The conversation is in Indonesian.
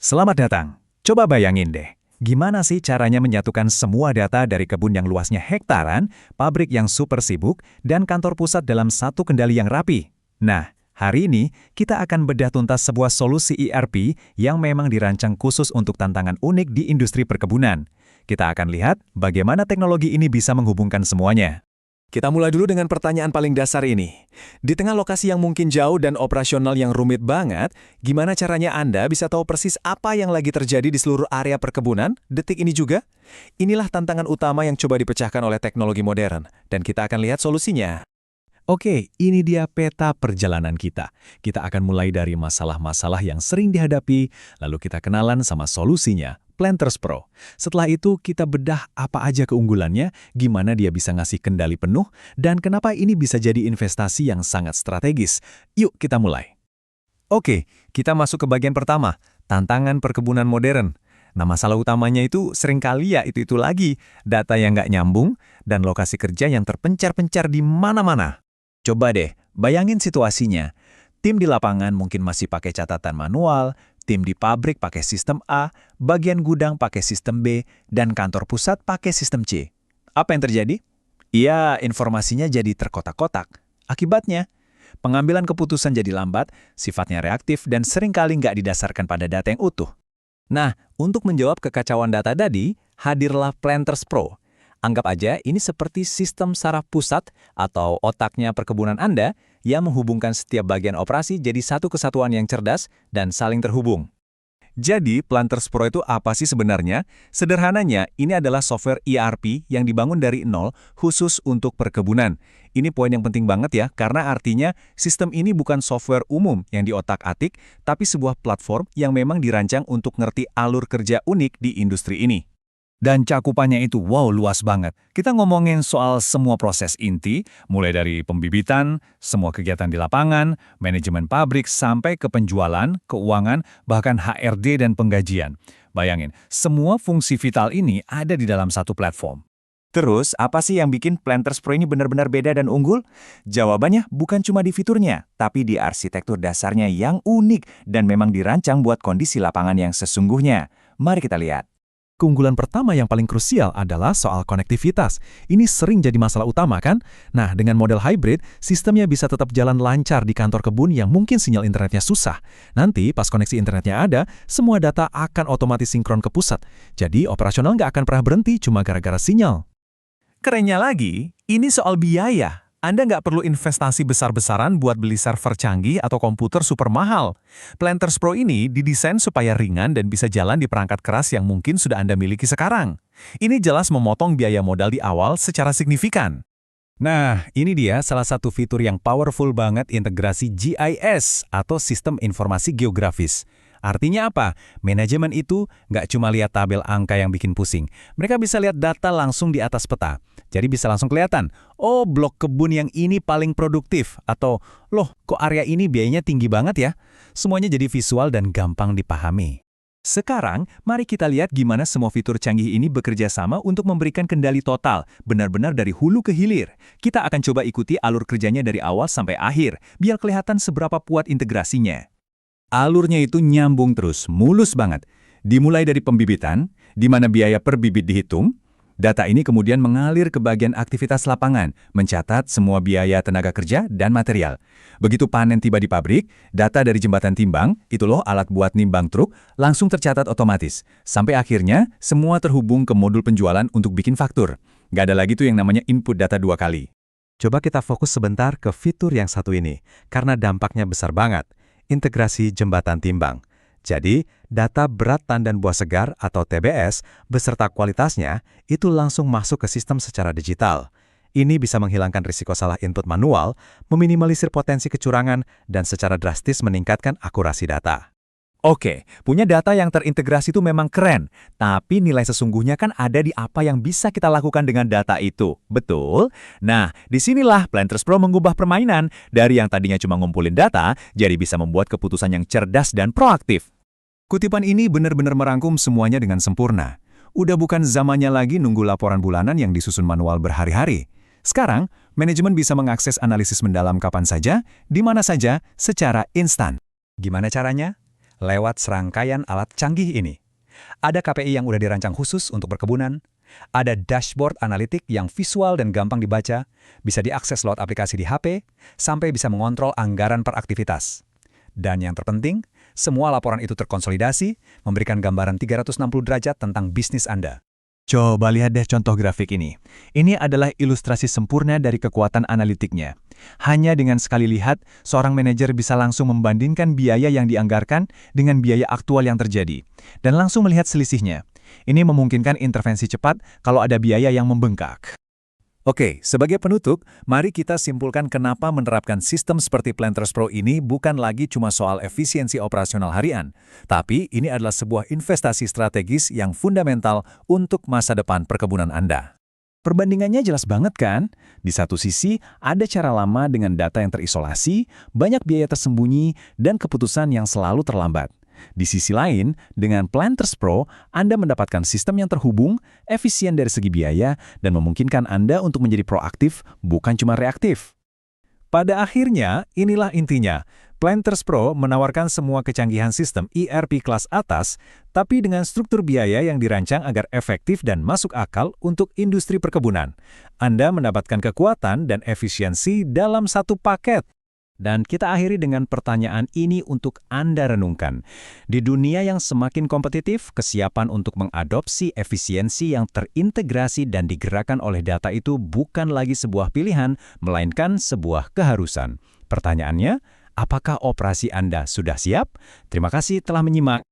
Selamat datang. Coba bayangin deh, gimana sih caranya menyatukan semua data dari kebun yang luasnya hektaran, pabrik yang super sibuk, dan kantor pusat dalam satu kendali yang rapi? Nah, hari ini kita akan bedah tuntas sebuah solusi ERP yang memang dirancang khusus untuk tantangan unik di industri perkebunan. Kita akan lihat bagaimana teknologi ini bisa menghubungkan semuanya. Kita mulai dulu dengan pertanyaan paling dasar ini. Di tengah lokasi yang mungkin jauh dan operasional yang rumit banget, gimana caranya Anda bisa tahu persis apa yang lagi terjadi di seluruh area perkebunan detik ini juga? Inilah tantangan utama yang coba dipecahkan oleh teknologi modern, dan kita akan lihat solusinya. Oke, ini dia peta perjalanan kita. Kita akan mulai dari masalah-masalah yang sering dihadapi, lalu kita kenalan sama solusinya, Planters Pro. Setelah itu, kita bedah apa aja keunggulannya, gimana dia bisa ngasih kendali penuh, dan kenapa ini bisa jadi investasi yang sangat strategis. Yuk kita mulai. Oke, kita masuk ke bagian pertama, tantangan perkebunan modern. Nah, masalah utamanya itu seringkali ya itu lagi, data yang nggak nyambung, dan lokasi kerja yang terpencar-pencar di mana-mana. Coba deh, bayangin situasinya. Tim di lapangan mungkin masih pakai catatan manual, tim di pabrik pakai sistem A, bagian gudang pakai sistem B, dan kantor pusat pakai sistem C. Apa yang terjadi? Iya, informasinya jadi terkotak-kotak. Akibatnya, pengambilan keputusan jadi lambat, sifatnya reaktif, dan seringkali nggak didasarkan pada data yang utuh. Nah, untuk menjawab kekacauan data tadi, hadirlah Planters Pro. Anggap aja ini seperti sistem saraf pusat atau otaknya perkebunan Anda yang menghubungkan setiap bagian operasi jadi satu kesatuan yang cerdas dan saling terhubung. Jadi, Planters Pro itu apa sih sebenarnya? Sederhananya, ini adalah software ERP yang dibangun dari nol khusus untuk perkebunan. Ini poin yang penting banget ya, karena artinya sistem ini bukan software umum yang diotak-atik, tapi sebuah platform yang memang dirancang untuk ngerti alur kerja unik di industri ini. Dan cakupannya itu luas banget. Kita ngomongin soal semua proses inti, mulai dari pembibitan, semua kegiatan di lapangan, manajemen pabrik, sampai ke penjualan, keuangan, bahkan HRD dan penggajian. Bayangin, semua fungsi vital ini ada di dalam satu platform. Terus, apa sih yang bikin Planters Pro ini benar-benar beda dan unggul? Jawabannya bukan cuma di fiturnya, tapi di arsitektur dasarnya yang unik dan memang dirancang buat kondisi lapangan yang sesungguhnya. Mari kita lihat. Keunggulan pertama yang paling krusial adalah soal konektivitas. Ini sering jadi masalah utama kan? Nah, dengan model hybrid, sistemnya bisa tetap jalan lancar di kantor kebun yang mungkin sinyal internetnya susah. Nanti, pas koneksi internetnya ada, semua data akan otomatis sinkron ke pusat. Jadi, operasional nggak akan pernah berhenti cuma gara-gara sinyal. Kerennya lagi, ini soal biaya. Anda nggak perlu investasi besar-besaran buat beli server canggih atau komputer super mahal. Planters Pro ini didesain supaya ringan dan bisa jalan di perangkat keras yang mungkin sudah Anda miliki sekarang. Ini jelas memotong biaya modal di awal secara signifikan. Nah, ini dia salah satu fitur yang powerful banget, integrasi GIS atau Sistem Informasi Geografis. Artinya apa? Manajemen itu nggak cuma lihat tabel angka yang bikin pusing. Mereka bisa lihat data langsung di atas peta. Jadi bisa langsung kelihatan, oh blok kebun yang ini paling produktif, atau loh kok area ini biayanya tinggi banget ya? Semuanya jadi visual dan gampang dipahami. Sekarang, mari kita lihat gimana semua fitur canggih ini bekerja sama untuk memberikan kendali total, benar-benar dari hulu ke hilir. Kita akan coba ikuti alur kerjanya dari awal sampai akhir, biar kelihatan seberapa kuat integrasinya. Alurnya itu nyambung terus, mulus banget. Dimulai dari pembibitan, di mana biaya per bibit dihitung. Data ini kemudian mengalir ke bagian aktivitas lapangan, mencatat semua biaya tenaga kerja dan material. Begitu panen tiba di pabrik, data dari jembatan timbang, itu loh alat buat nimbang truk, langsung tercatat otomatis. Sampai akhirnya, semua terhubung ke modul penjualan untuk bikin faktur. Nggak ada lagi tuh yang namanya input data 2 kali. Coba kita fokus sebentar ke fitur yang satu ini, karena dampaknya besar banget. Integrasi jembatan timbang. Jadi, data berat tandan buah segar atau TBS beserta kualitasnya itu langsung masuk ke sistem secara digital. Ini bisa menghilangkan risiko salah input manual, meminimalisir potensi kecurangan, dan secara drastis meningkatkan akurasi data. Oke, punya data yang terintegrasi itu memang keren, tapi nilai sesungguhnya kan ada di apa yang bisa kita lakukan dengan data itu, betul? Nah, disinilah Planters Pro mengubah permainan dari yang tadinya cuma ngumpulin data, jadi bisa membuat keputusan yang cerdas dan proaktif. Kutipan ini benar-benar merangkum semuanya dengan sempurna. Udah bukan zamannya lagi nunggu laporan bulanan yang disusun manual berhari-hari. Sekarang, manajemen bisa mengakses analisis mendalam kapan saja, di mana saja, secara instan. Gimana caranya? lewat serangkaian alat canggih ini. Ada KPI yang udah dirancang khusus untuk perkebunan, ada dashboard analitik yang visual dan gampang dibaca, bisa diakses lewat aplikasi di HP, sampai bisa mengontrol anggaran per aktivitas. Dan yang terpenting, semua laporan itu terkonsolidasi, memberikan gambaran 360 derajat tentang bisnis Anda. Coba lihat deh contoh grafik ini. Ini adalah ilustrasi sempurna dari kekuatan analitiknya. Hanya dengan sekali lihat, seorang manajer bisa langsung membandingkan biaya yang dianggarkan dengan biaya aktual yang terjadi, dan langsung melihat selisihnya. Ini memungkinkan intervensi cepat kalau ada biaya yang membengkak. Oke, sebagai penutup, mari kita simpulkan kenapa menerapkan sistem seperti Planters Pro ini bukan lagi cuma soal efisiensi operasional harian, tapi ini adalah sebuah investasi strategis yang fundamental untuk masa depan perkebunan Anda. Perbandingannya jelas banget kan? Di satu sisi, ada cara lama dengan data yang terisolasi, banyak biaya tersembunyi, dan keputusan yang selalu terlambat. Di sisi lain, dengan Planters Pro, Anda mendapatkan sistem yang terhubung, efisien dari segi biaya, dan memungkinkan Anda untuk menjadi proaktif, bukan cuma reaktif. Pada akhirnya, inilah intinya. Planters Pro menawarkan semua kecanggihan sistem ERP kelas atas, tapi dengan struktur biaya yang dirancang agar efektif dan masuk akal untuk industri perkebunan. Anda mendapatkan kekuatan dan efisiensi dalam satu paket. Dan kita akhiri dengan pertanyaan ini untuk Anda renungkan. Di dunia yang semakin kompetitif, kesiapan untuk mengadopsi efisiensi yang terintegrasi dan digerakkan oleh data itu bukan lagi sebuah pilihan, melainkan sebuah keharusan. Pertanyaannya, apakah operasi Anda sudah siap? Terima kasih telah menyimak.